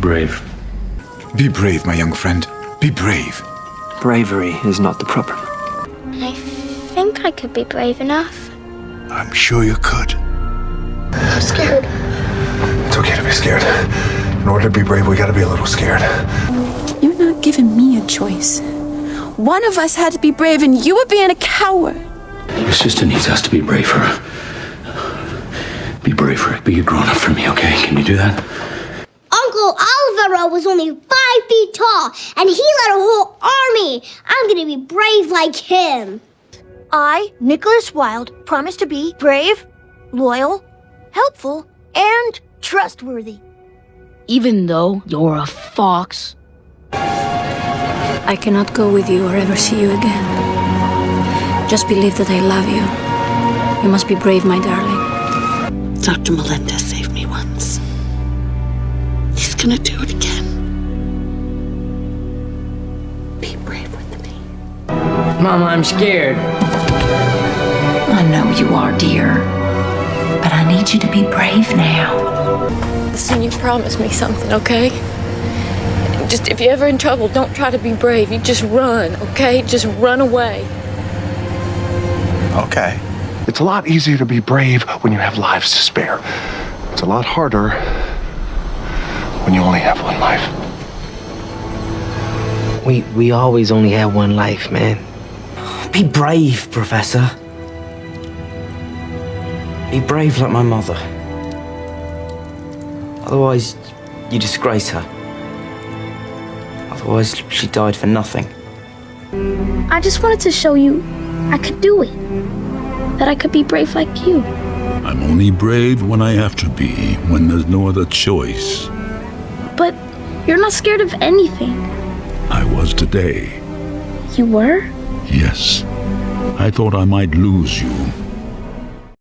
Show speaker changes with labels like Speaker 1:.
Speaker 1: brave.
Speaker 2: Be brave, my young friend. Be brave.
Speaker 3: Bravery is not the problem.
Speaker 4: I think I could be brave enough.
Speaker 2: I'm sure you could.
Speaker 4: I'm scared.
Speaker 2: It's okay to be scared. In order to be brave, we gotta be a little scared.
Speaker 5: You're not giving me a choice. One of us had to be brave and you were being a coward.
Speaker 1: Your sister needs us to be braver. Be braver. Be a grown-up for me, okay? Can you do that?
Speaker 4: Uncle Alvaro was only 5 feet tall, and he led a whole army. I'm gonna be brave like him.
Speaker 6: I, Nicholas Wilde, promise to be brave, loyal, helpful, and trustworthy.
Speaker 7: Even though you're a fox.
Speaker 5: I cannot go with you or ever see you again. Just believe that I love you. You must be brave, my darling.
Speaker 8: Dr. Melendez saved me once. He's gonna do it again. Be brave with me.
Speaker 3: Mama, I'm scared.
Speaker 5: I know you are, dear. But I need you to be brave now.
Speaker 7: Listen, you promised me something, okay? Just if you're ever in trouble, don't try to be brave. You just run, okay? Just run away.
Speaker 9: Okay. It's a lot easier to be brave when you have lives to spare. It's a lot harder when you only have one life.
Speaker 3: We always only have one life, man. Be brave, Professor. Be brave like my mother. Otherwise, you disgrace her. Otherwise, she died for nothing.
Speaker 4: I just wanted to show you I could do it. That I could be brave like you.
Speaker 10: I'm only brave when I have to be, when there's no other choice.
Speaker 4: But you're not scared of anything.
Speaker 10: I was today.
Speaker 4: You were?
Speaker 10: Yes. I thought I might lose you,